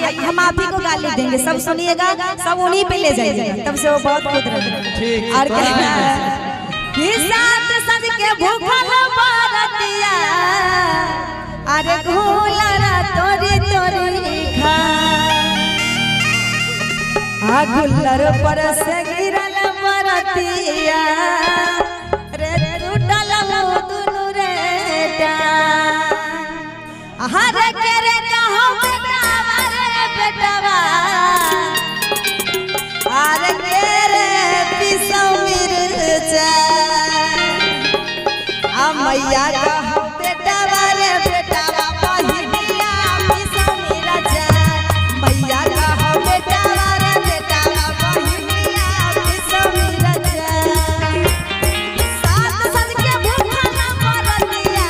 आइए हम आप ही को गाली देंगे, सब सुनिएगा, सब उन्हीं पे ले जाइएगा, तब से वो बहुत खुद रहेंगे। और कहना कि साथ सज के भूखल बरतिया अरे घोलरा तोरी तोरी खा आ गुल्लर पर से गिरल बरतिया रे टूटल दुनु रे हर के रे कहो बेटावा रे बेटावा अरे के रे पिसौ मिर्चा आ मैया कहो बेटावा रे बेटावा पहिलिया पिसौ मिर्चा मैया कहो बेटावा रे बेटावा पहिलिया पिसौ मिर्चा साथ सज के भूखल बरतिया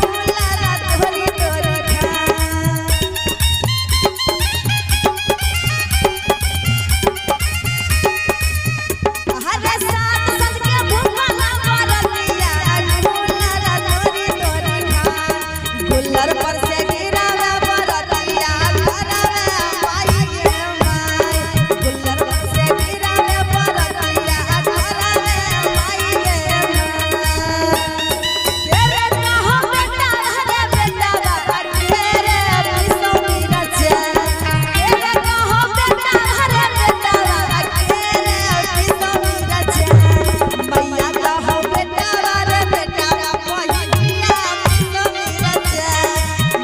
गुल्लरा तोरी तोरी खा हरे साथ सज के भूखल बरतिया गुल्लरा तोरी तोरी खा गुल्लर पर से गिरावा बरतिया घरवे माई गे माई गुल्लर पर से गिरावे बरतिया घरवे माई गे माई तेरे कहो बेटा रे बेटा बाबा तेरे पिसौ मिर्चा तेरे कहो बेटा रे बेटा बाबा तेरे पिसौ मिर्चा मैया कहो बेटा रे बेटा पहिलिया पिसौ मिर्चा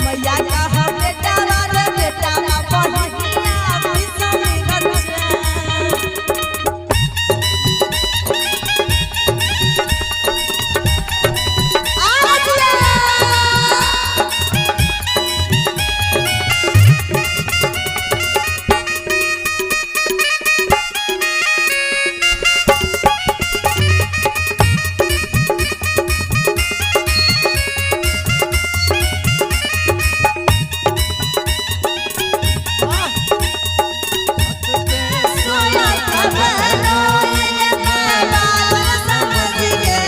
मैया कहो बेटा रे बेटा पहिलिया पिसौ मिर्चा सोया खबरो ये बाबा समझ गे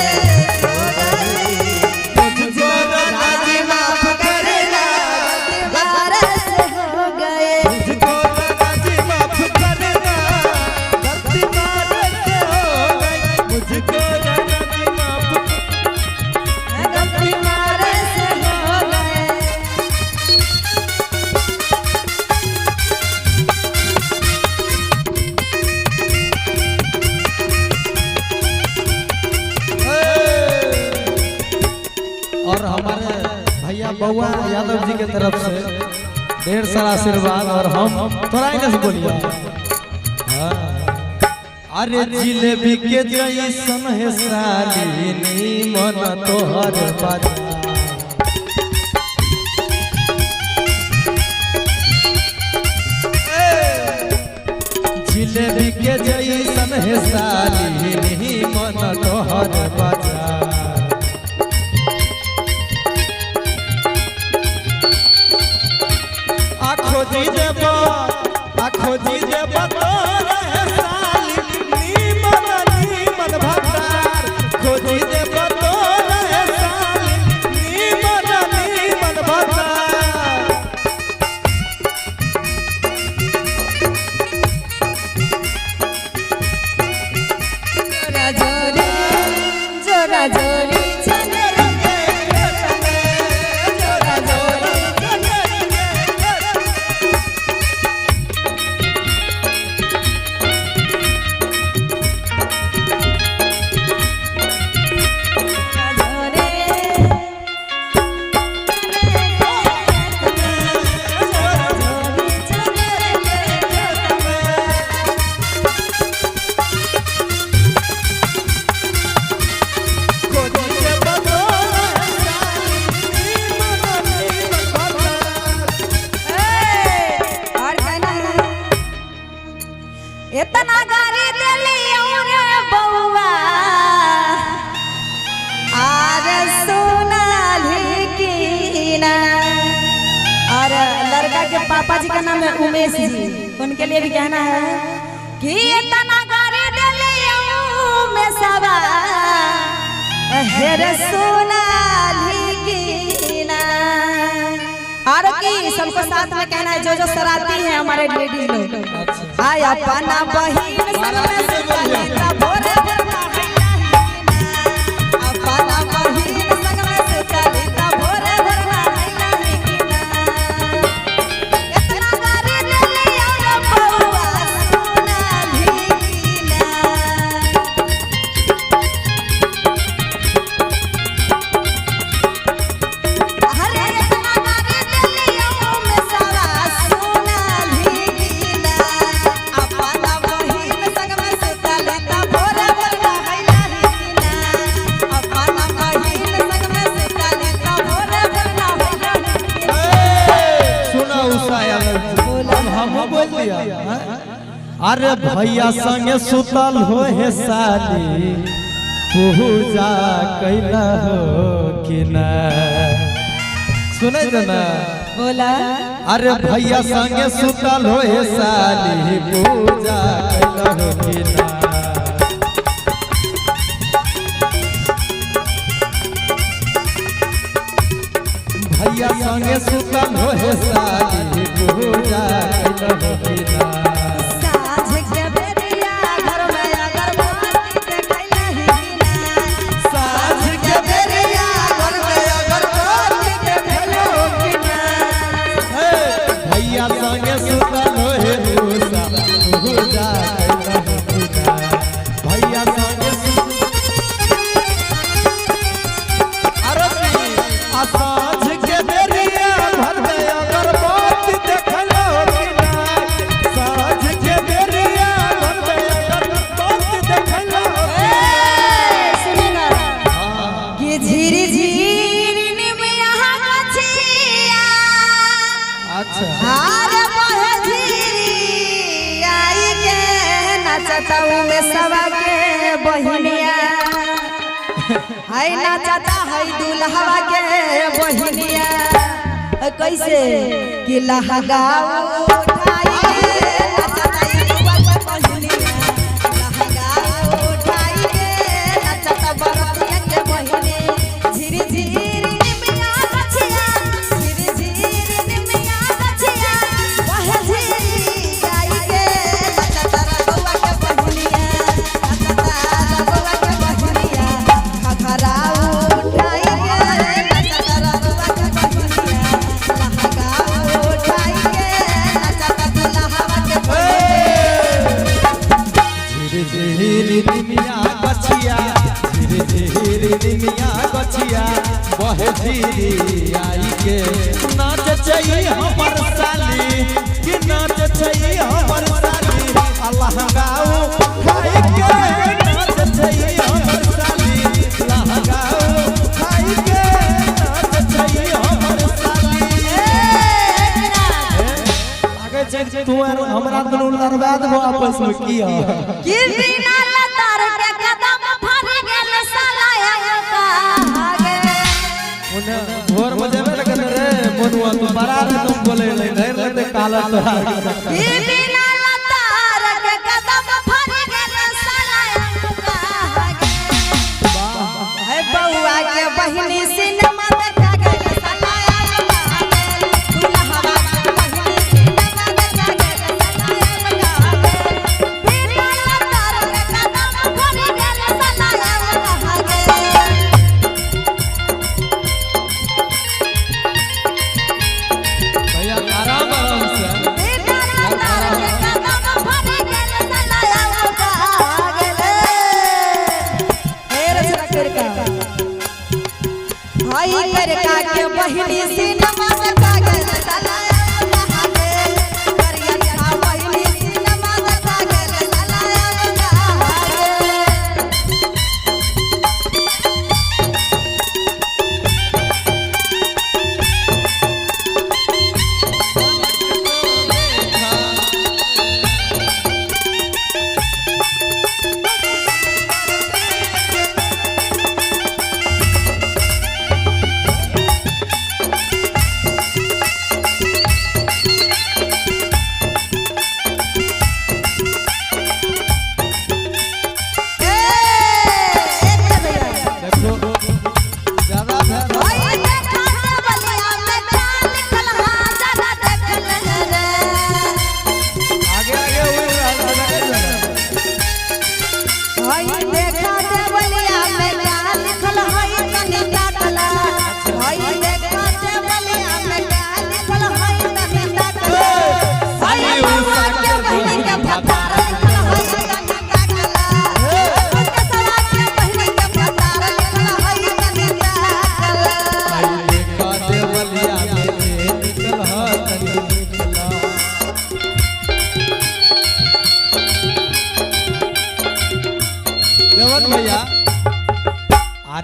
सो गई मुझको राजी माफ करना बारस हो गए मुझको राजी माफ करना गलती मारे से हो गई मुझको राजी माफ गलती मारे से हो गए और हमारे भैया बउआ यादव जी के तरफ से ढेर सारा आशीर्वाद और हम थोड़ा इधर से बोलिए अरे जिलेबी के जैसन है साली मन तोहर बाजा जिलेबी के जैसन है साली मन तोहर बाजा खोजी देब तोर है साली नीमन भंडार खोजी देब तोर है साली नीमन भंडार जोरा जोरी चले जोरा जोरी इतना गारी दिलियो रे बउआ आर सोनाली कीना और लड़का के पापा जी का नाम है उमेश जी, उनके लिए भी कहना है कि इतना गारी दिलियो में सवा हेर सोनाली कीना और की सबको साथ में कहना है, जो जो शरारती है हमारे लेडीज लोग, आय अपना बहिन संग में सुतले ता भोरे भोरना अपना बहिन संग में सुतले ता भोरे भोरना इतना गारी ले लिया बउआ सुना भीना। अरे भैया संगे सुतल हो हे साली पूजा कैला हो कि ना, सुने ना बोला अरे भैया संगे सुतल हो हे साली पूजा कैला हो कि ना। भैया संगे सुतल हो हे साली पूजा कैला हो कि ना। में सवा के बहिनिया है नाचता है दुल्हवा के बहिनिया, कैसे कि लहंगाओ उठाई के नाचता है दुल्हवा के बहिनिया, लहंगाओ उठाई के नाचता बरतिया के बहिनी। झिरी झिरी निमिया गछिया, झिरी झिरी निमिया गछिया, वह झिरी आई के नाचता रघुआ के बहिनिया, नाचता रघुआ के बहिनिया, खखराओ उठाई के नाचता रघुआ के बहिनिया, लहंगाओ उठाई के नाचता दुल्हवा के बहिनिया। झिरी झिरी निमिया गछिया, झिरी झिरी निमिया गछिया, वह झिरी आई के नाच चाहिए हमर साली, कि नाच चाहिए हमर साली, लहंगाओ खाई के नाच चाहिए हमर साली, लहंगाओ खाई के नाच चाहिए हमर साली। आगे चल तू हमरा दुनू लड़वा देबो आपस में किया कि बिना लतार के कदम फर गेल सलाया कागे। भोर बजे में लगन रे मनुआ तू बड़ा रे तुम बोले ले धैर ले काला तोरा कि बिना लतार के कदम फर गेल सलाया कागे। है बउआ के बहिनी सिनेमा देखा गेल सलाया कागे, दुल्हवा के बहिनी सिनेमा देखा गेल सलाया कागे। बिना लतार के कदम फर गेल सलाया कागे। भैया आराम आराम से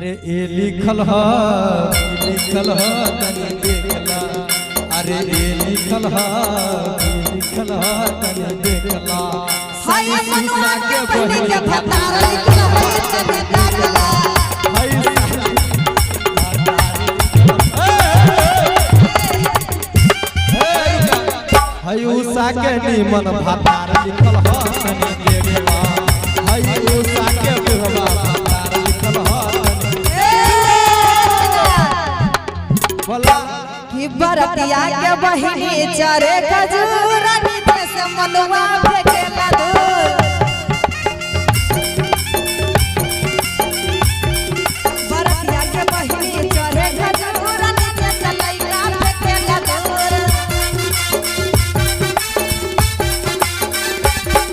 अरे ए लिखल ह तनी देखला अरे ए लिखल ह तनी देखला हाय मनुआ के बहिनी के भतार लिखल है तनी देखला हाय उषा के निमन भतार लिखल ह तनी देखला हाय उषा के बुढ़वा भतार लिखल ह बोला कि बरतिया के बहिनी चरे खजूर नीचे से मनुआ फेंकेला दूर बरतिया के बहिनी चरे खजूर नीचे से लइका फेंकेला दूर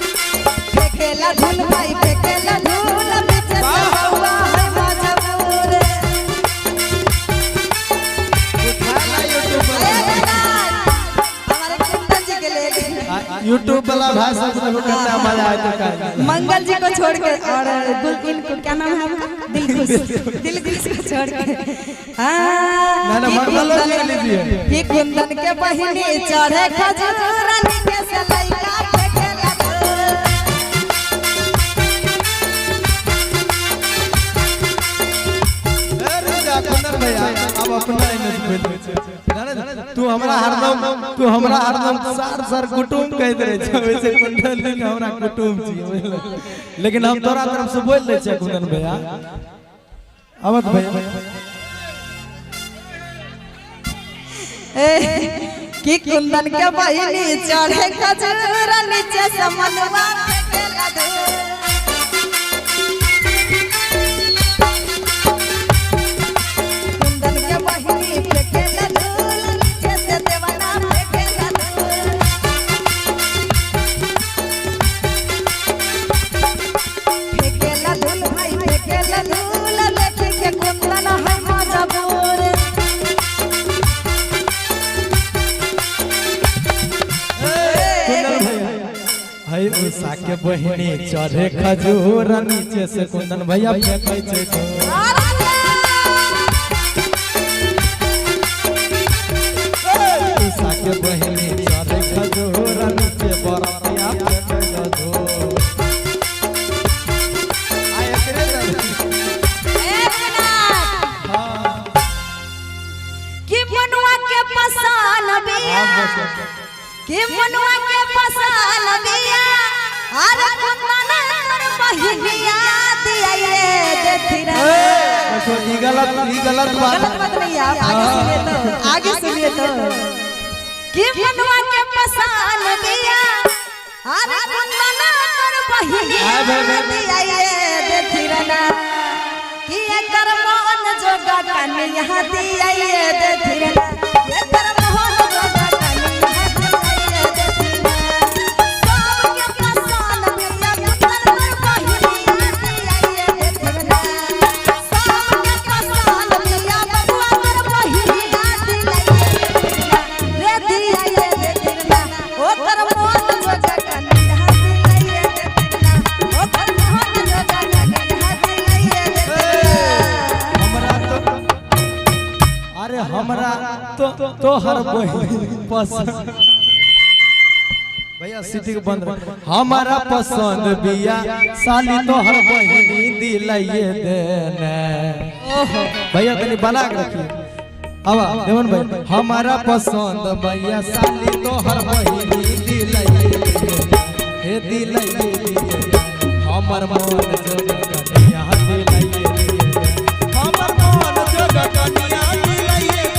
फेंकेला धूल भाई फेंकेला धूल नीचे से बउआ है मजबूर यूट्यूब वाला भाई सब कितना मजा आया तो मंगल जी को छोड़ के और गुलकिन को क्या नाम है आपका दिलखुश को छोड़ के ना ना मंगल जी लीजिए ये कुंदन के बहिनी चढ़े खजूर नीचे से लइका फेंकेला दूर अरे जा कुंदन भैया अब अपना तू हमरा हरदम सर कुटुम कहते रहे छ वैसे कुंदन जी हमरा कुटुम छी लेकिन हम तोरा तरफ से बोल ले छ कुंदन भैया अवत भैया कि कुंदन के बहिनी चढ़े खजूर नीचे से मनुआ फेंकेला दूर कुंदन के बहिनी फेंकेला दूर नीचे से देवाना फेंकेला दूर फेंकेला धूल भाई फेंकेला धूल देख के कुंदन है मजबूर हाय उषा के बहिनी चढ़े खजूर नीचे से कुंदन भैया फेंकै छै तो उषा के बहिनी चढ़े खजूर नीचे बरतिया फेंकै दो आय एकरे कि मनुआ के पसान बिया कि मनुआ के पसान बिया अरे कुंदन कर बहिनिया दिया ये देखी रे देखो ई गलत बात नहीं आप आगे सुनिए तो कि मनुआ के पसान बिया अरे कुंदन कर बहिनिया दिया ये देखी रे ना कि एकर मन जोगा कन्या दिया ये देखी रे ना एकर मन जोगा कन्या दिया ये देखी रे सबके पसान बिया कुंदन कर बहिनिया दिया ये देखी रे ना सबके पसान बिया बबुआ कर बहिनिया दिया ये देखी रे दिया ये देखी रे ना ओकर मन जोगा कन्या दिया ये देखी रे ना ओकर मन जोगा कन्या दिया ये देखी रे हमरा तो हर बहिन पसंद भैया सिटी को बंद हमारा पसंद बिया साली तो हर बहिनी दिलाइए देने भैया तनी बना के रखिए अब देवन भाई हमारा पसंद भैया साली तो हर बहिनी दिलाइए हे दिलाइए हमर मन जग कन्या दिलाइए हमर मन जग कन्या दिलाइए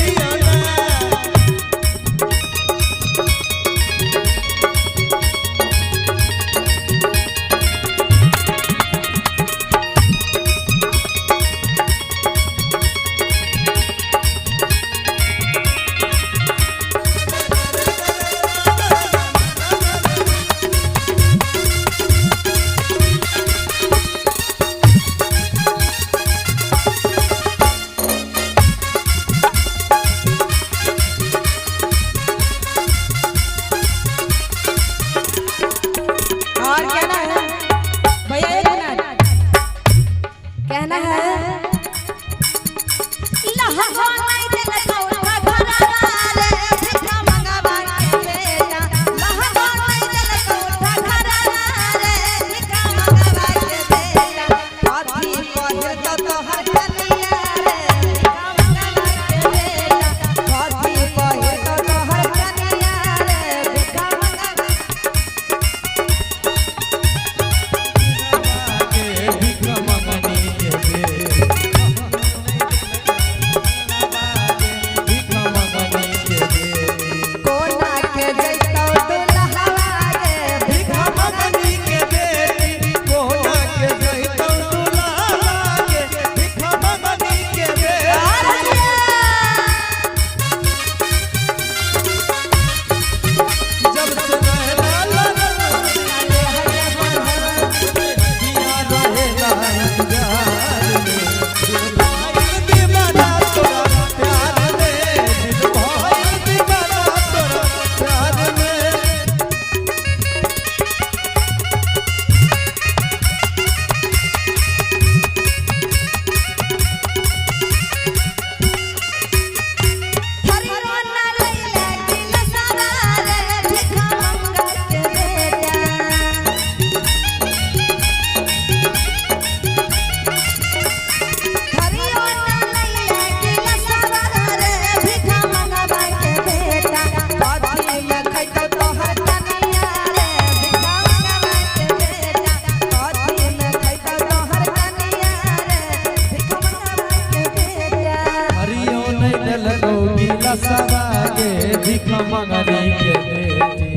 मंगनी के बेटी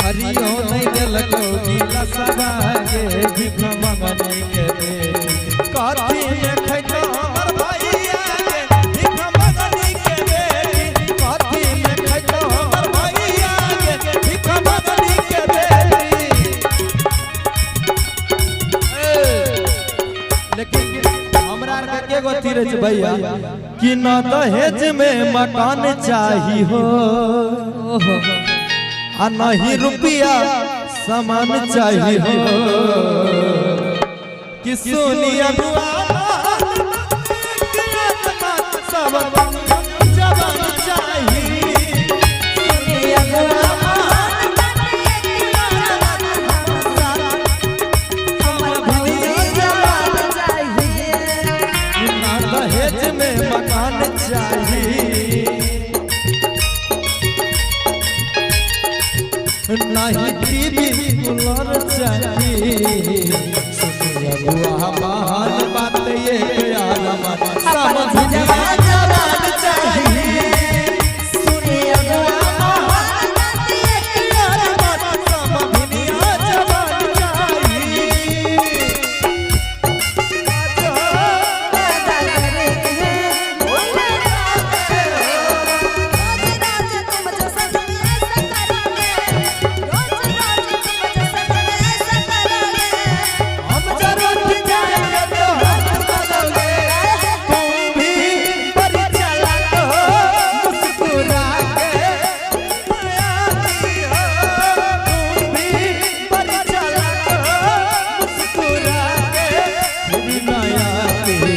हरियो नहीं दिलको नीला सबागे भीख मंगनी के बेटी कथी में खैतो हमर भैया के भीख मंगनी के बेटी कथी में खैतो हमर भैया के भीख मंगनी के बेटी लेकिन हमरा के गति रे छ भैया कि न दहेज में मकान चाही हो आ नहीं रुपया सामान चाहिए हो कि सोनिया सब जवान दहेज में मकान चाहिए नहीं टीवी कूलर चाहिए बुआ महान बात ये सब जवान चाहिए